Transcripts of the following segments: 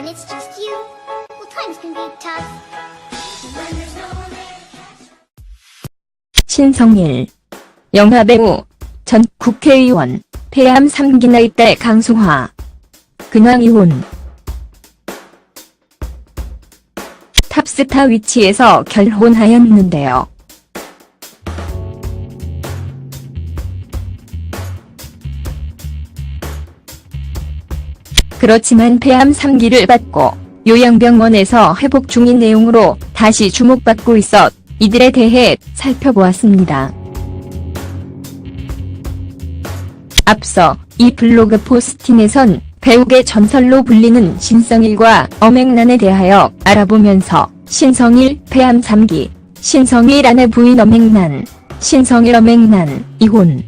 it's just you, well, times can be tough. When there's no one there. 신성일, 영화배우, 전 국회의원, 폐암 3기 나이 딸 강수화, 근황 이혼. 탑스타 위치에서 결혼하였는데요. 그렇지만 폐암 3기를 받고 요양병원에서 회복 중인 내용으로 다시 주목받고 있어 이들에 대해 살펴보았습니다. 앞서 이 블로그 포스팅에선 배우계 전설로 불리는 신성일과 엄앵란에 대하여 알아보면서 신성일 폐암 3기, 신성일 아내 부인 엄앵란, 신성일 엄앵란 이혼,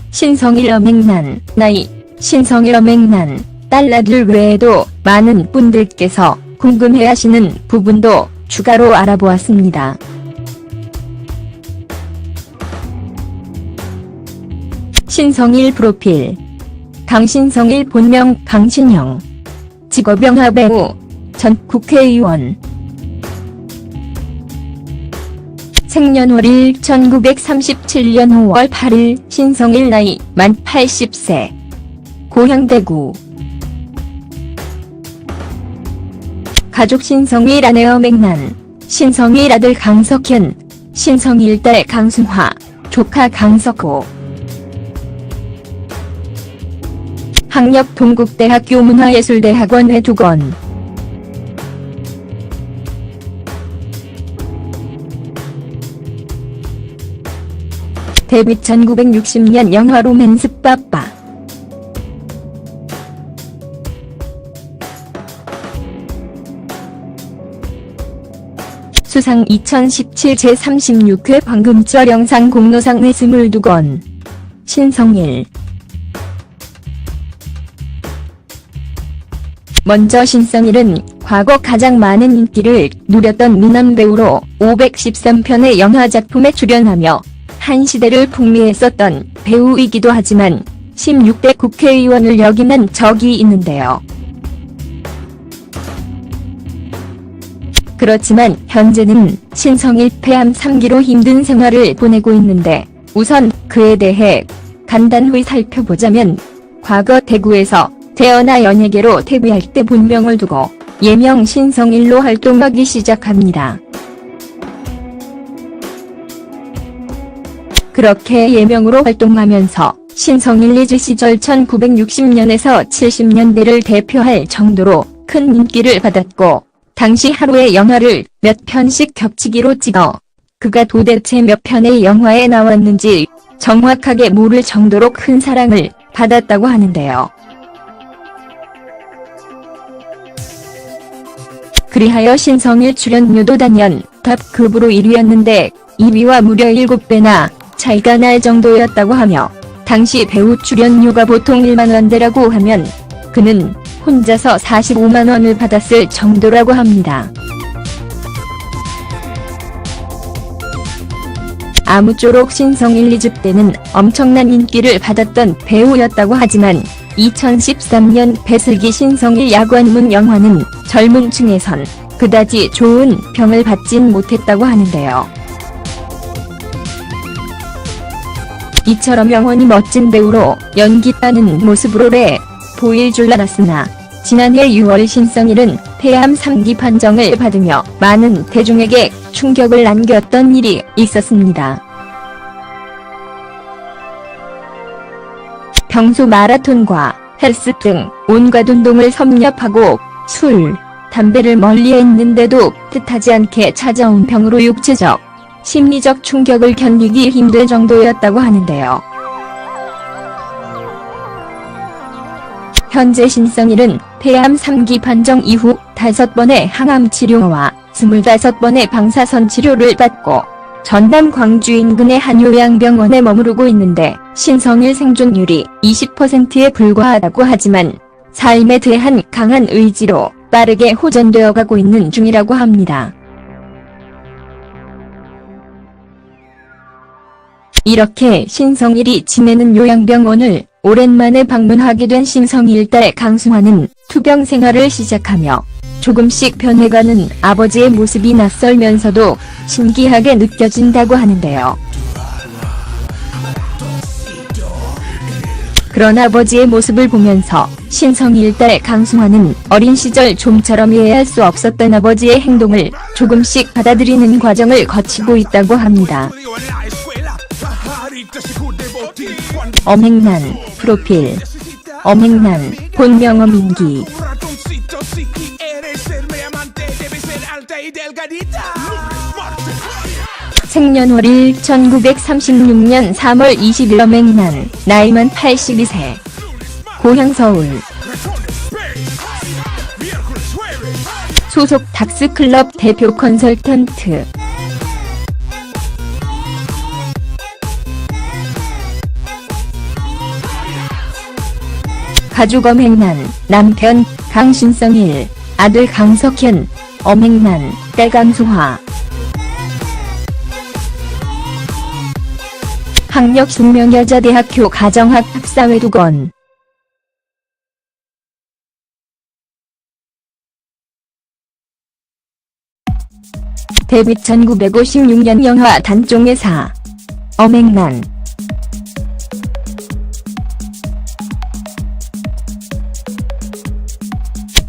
신성일 엄앵란 나이, 신성일 엄앵란 딸 아들 외에도 많은 분들께서 궁금해하시는 부분도 추가로 알아보았습니다. 신성일 프로필. 강신성일 본명 강신영. 직업 영화배우. 전 국회의원. 생년월일 1937년 5월 8일 신성일 나이 만 80세. 고향 대구. 가족 신성일 아내 엄앵란, 신성일 아들 강석현, 신성일 딸 강수화, 조카 강석호. 학력 동국대학교 문화예술대학원 회두건. 데뷔 1960년 영화 로맨스 빠빠. 수상 2017 제36회 황금철 영상 공로상 회 22건. 신성일. 먼저 신성일은 과거 가장 많은 인기를 누렸던 미남 배우로 513편의 영화 작품에 출연하며 한 시대를 풍미했었던 배우이기도 하지만 16대 국회의원을 역임한 적이 있는데요. 그렇지만 현재는 신성일 폐암 3기로 힘든 생활을 보내고 있는데 우선 그에 대해 간단히 살펴보자면 과거 대구에서 태어나 연예계로 데뷔할 때 본명을 두고 예명 신성일로 활동하기 시작합니다. 그렇게 예명으로 활동하면서 신성일 리즈 시절 1960년에서 70년대를 대표할 정도로 큰 인기를 받았고 당시 하루에 영화를 몇 편씩 겹치기로 찍어 그가 도대체 몇 편의 영화에 나왔는지 정확하게 모를 정도로 큰 사랑을 받았다고 하는데요. 그리하여 신성일 출연료도 단연 탑급으로 1위였는데 2위와 무려 7배나 차이가 날 정도였다고 하며 당시 배우 출연료가 보통 1만원대라고 하면 그는 혼자서 45만원을 받았을 정도라고 합니다. 아무쪼록 신성일 리즈 때는 엄청난 인기를 받았던 배우였다고 하지만 2013년 배슬기 신성일 야관문 영화는 젊은 층에선 그다지 좋은 평을 받진 못했다고 하는데요. 이처럼 영원히 멋진 배우로 연기하는 모습으로래 보일 줄 알았으나 지난해 6월 신성일은 폐암 3기 판정을 받으며 많은 대중에게 충격을 안겼던 일이 있었습니다. 평소 마라톤과 헬스 등 온갖 운동을 섭렵하고 술, 담배를 멀리했는데도 뜻하지 않게 찾아온 병으로 육체적, 심리적 충격을 견디기 힘들 정도였다고 하는데요. 현재 신성일은 폐암 3기 판정 이후 5번의 항암 치료와 25번의 방사선 치료를 받고 전남 광주 인근의 한 요양병원에 머무르고 있는데 신성일 생존율이 20%에 불과하다고 하지만 삶에 대한 강한 의지로 빠르게 호전되어 가고 있는 중이라고 합니다. 이렇게 신성일이 지내는 요양병원을 오랜만에 방문하게 된 신성일 딸 강수화는 투병 생활을 시작하며 조금씩 변해가는 아버지의 모습이 낯설면서도 신기하게 느껴진다고 하는데요. 그런 아버지의 모습을 보면서 신성일 딸 강수화는 어린 시절 좀처럼 이해할 수 없었던 아버지의 행동을 조금씩 받아들이는 과정을 거치고 있다고 합니다. 엄행난 프로필. 엄행난 본명 엄인기. 생년월일 1936년 3월 20일. 엄행난 나이만 82세. 고향 서울. 소속 닥스클럽 대표 컨설턴트. 가족. 엄행난 남편 강신성일, 아들 강석현. 엄행난 딸 강수화. 학력 숙명여자대학교 가정학 학사회 2건. 데뷔 1956년 영화 단종의 사. 엄행난.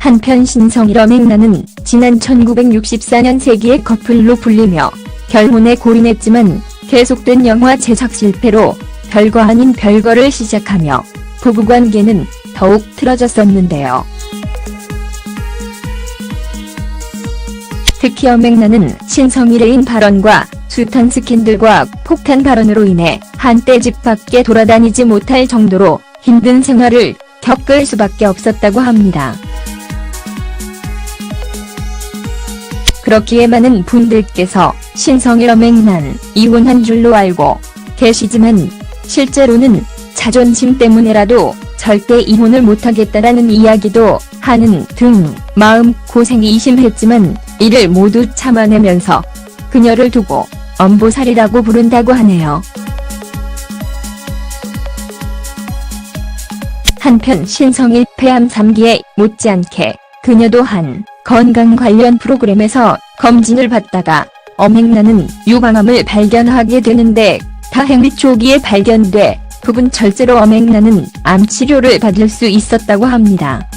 한편 신성일 엄행난은 지난 1964년 세기의 커플로 불리며 결혼에 골인했지만 계속된 영화 제작 실패로 별거 아닌 별거를 시작하며 부부관계는 더욱 틀어졌었는데요. 특히 엄행난은 신성일의 발언과 숱한 스캔들과 폭탄 발언으로 인해 한때 집 밖에 돌아다니지 못할 정도로 힘든 생활을 겪을 수밖에 없었다고 합니다. 그렇기에 많은 분들께서 신성일 엄행난 이혼한 줄로 알고 계시지만 실제로는 자존심 때문에라도 절대 이혼을 못하겠다라는 이야기도 하는 등 마음 고생이 심했지만 이를 모두 참아내면서 그녀를 두고 엄보살이라고 부른다고 하네요. 한편 신성일 폐암 3기에 못지않게 그녀도 한 건강 관련 프로그램에서 검진을 받다가 엄행난은 유방암을 발견하게 되는데 다행히 초기에 발견돼 부분 절제로 엄행난은 암 치료를 받을 수 있었다고 합니다.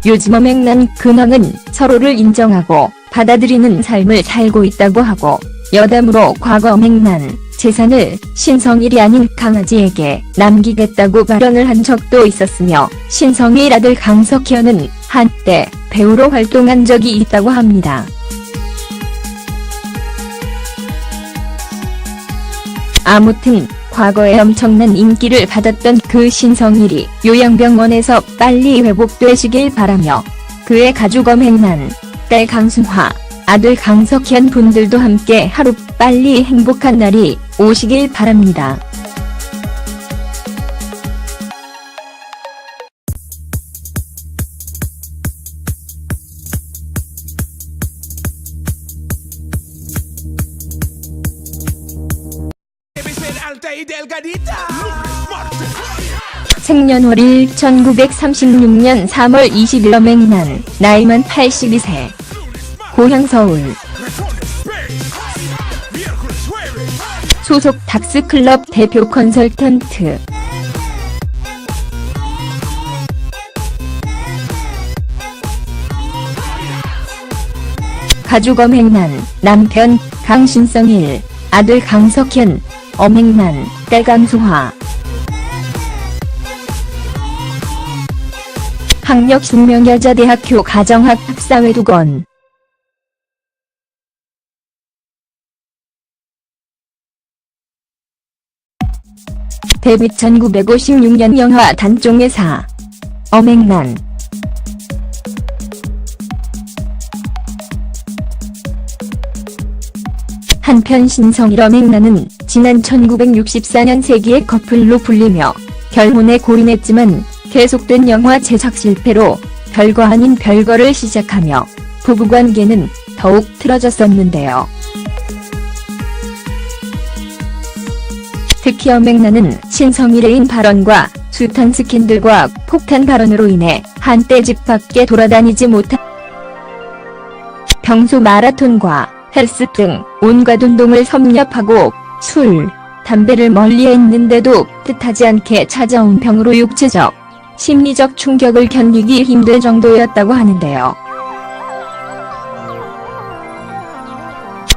요즘 엄행난 근황은 서로를 인정하고 받아들이는 삶을 살고 있다고 하고 여담으로 과거 엄행난 재산을 신성일이 아닌 강아지에게 남기겠다고 발언을 한 적도 있었으며 신성일 아들 강석현은 한때 배우로 활동한 적이 있다고 합니다. 아무튼 과거에 엄청난 인기를 받았던 그 신성일이 요양병원에서 빨리 회복되시길 바라며 그의 가족 엄행난, 딸 강수화, 아들 강석현 분들도 함께 하루빨리 행복한 날이 오시길 바랍니다. 생년월일 1936년 3월 20일. 엄행난 나이만 82세. 고향 서울. 소속 닥스클럽 대표 컨설턴트. 가족. 엄행난 남편 강신성일, 아들 강석현. 엄행난 딸 강수화. 학력 숙명여자대학교 가정학 학사회 2건. 데뷔 1956년 영화 단종의 사. 엄행난. 한편 신성일 엄행난은 지난 1964년 세기의 커플로 불리며 결혼에 골인했지만 계속된 영화 제작 실패로 별거 아닌 별거를 시작하며 부부관계는 더욱 틀어졌었는데요. 특히 엄앵란은 신성일의 발언과 숱한 스캔들과 폭탄 발언으로 인해 한때 집 밖에 돌아다니지 못한 평소 마라톤과 헬스 등 온갖 운동을 섭렵하고 술, 담배를 멀리했는데도 뜻하지 않게 찾아온 병으로 육체적, 심리적 충격을 견디기 힘들 정도였다고 하는데요.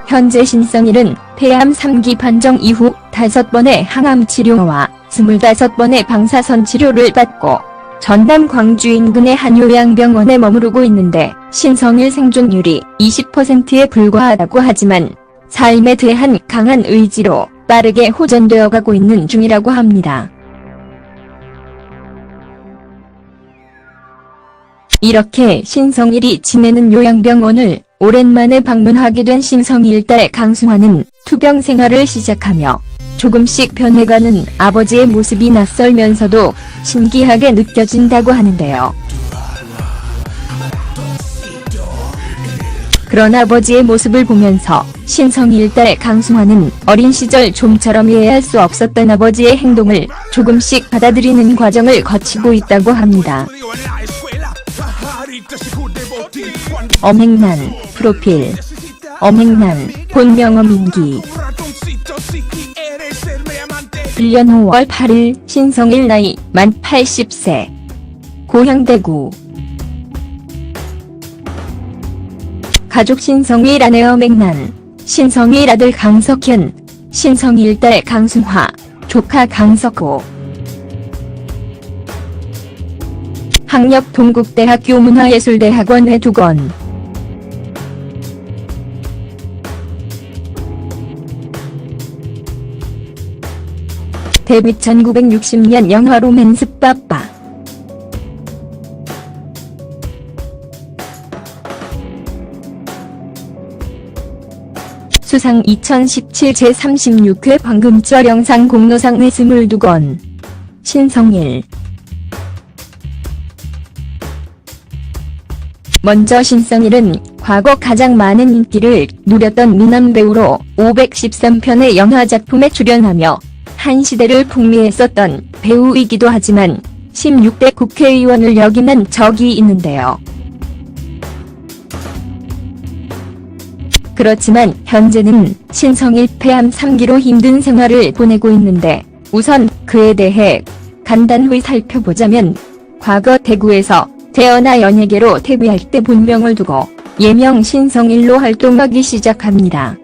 현재 신성일은 폐암 3기 판정 이후 5번의 항암 치료와 25번의 방사선 치료를 받고 전남 광주 인근의 한 요양병원에 머무르고 있는데 신성일 생존율이 20%에 불과하다고 하지만 삶에 대한 강한 의지로 빠르게 호전되어 가고 있는 중이라고 합니다. 이렇게 신성일이 지내는 요양병원을 오랜만에 방문하게 된 신성일 딸 강승화는 투병 생활을 시작하며 조금씩 변해가는 아버지의 모습이 낯설면서도 신기하게 느껴진다고 하는데요. 그런 아버지의 모습을 보면서 신성일 딸 강승화는 어린 시절 좀처럼 이해할 수 없었던 아버지의 행동을 조금씩 받아들이는 과정을 거치고 있다고 합니다. 엄앵란, 프로필. 엄앵란, 본명 엄인기. 1년 5월 8일 신성일 나이 만 80세. 고향 대구. 가족 신성일 아내 엄앵란, 신성일 아들 강석현, 신성일 딸 강승화, 조카 강석호. 학력 동국대학교 문화예술대학원 회두건. 데뷔 1960년 영화 로맨스 빠빠. 수상 2017 제36회 황금철 영상 공로상 회 22건. 신성일. 먼저 신성일은 과거 가장 많은 인기를 누렸던 미남 배우로 513편의 영화 작품에 출연하며 한 시대를 풍미했었던 배우이기도 하지만 16대 국회의원을 역임한 적이 있는데요. 그렇지만 현재는 신성일 폐암 3기로 힘든 생활을 보내고 있는데 우선 그에 대해 간단히 살펴보자면 과거 대구에서 태어나 연예계로 데뷔할 때 본명을 두고 예명 신성일로 활동하기 시작합니다.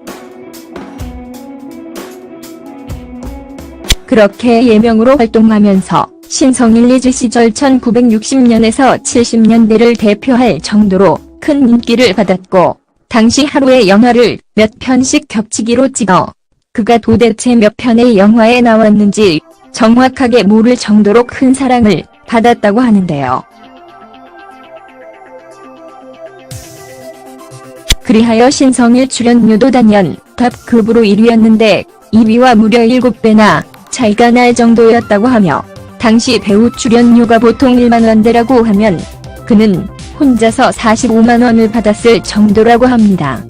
그렇게 예명으로 활동하면서 신성일 리즈 시절 1960년에서 70년대를 대표할 정도로 큰 인기를 받았고 당시 하루에 영화를 몇 편씩 겹치기로 찍어 그가 도대체 몇 편의 영화에 나왔는지 정확하게 모를 정도로 큰 사랑을 받았다고 하는데요. 그리하여 신성일 출연료도 단연 탑급으로 1위였는데 2위와 무려 7배나 차이가 날 정도였다고 하며 당시 배우 출연료가 보통 1만원대라고 하면 그는 혼자서 45만원을 받았을 정도라고 합니다.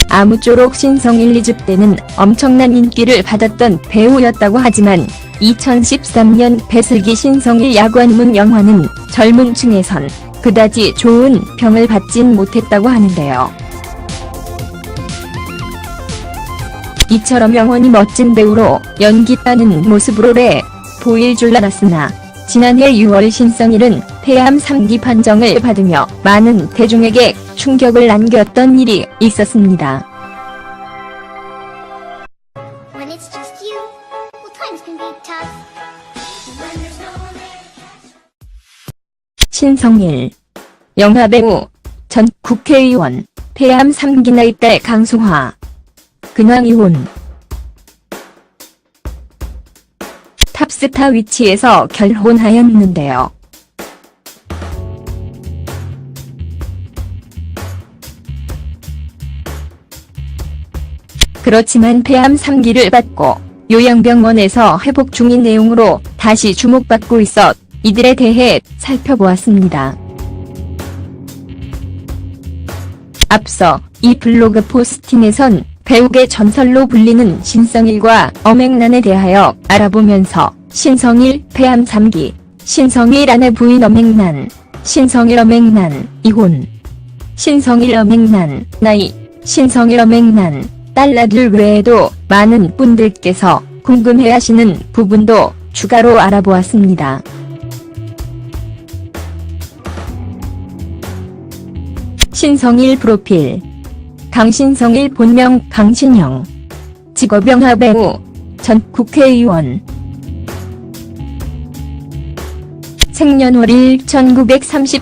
아무쪼록 신성일 리즈 때는 엄청난 인기를 받았던 배우였다고 하지만 2013년 배슬기 신성일 야관문 영화는 젊은 층에선 그다지 좋은 평을 받진 못했다고 하는데요. 이처럼 영원히 멋진 배우로 연기하는 모습으로래 보일 줄 알았으나 지난해 6월 신성일은 폐암 3기 판정을 받으며 많은 대중에게 충격을 남겼던 일이 있었습니다. When it's just you, well, times can be tough. When there's no one there. 신성일. 영화배우. 전 국회의원. 폐암 3기 나이 딸 강승화. 근황 이혼. 탑스타 위치에서 결혼하였는데요. 그렇지만 폐암 3기를 받고 요양병원에서 회복 중인 내용으로 다시 주목받고 있어 이들에 대해 살펴보았습니다. 앞서 이 블로그 포스팅에선 배우계 전설로 불리는 신성일과 엄앵란에 대하여 알아보면서 신성일 폐암 3기, 신성일 아내 부인 엄앵란, 신성일 엄앵란 이혼, 신성일 엄앵란 나이, 신성일 엄앵란 딸 아들 외에도 많은 분들께서 궁금해하시는 부분도 추가로 알아보았습니다. 신성일 프로필. 강신성일 본명 강신영. 직업 영화배우. 전 국회의원. 생년월일 1937.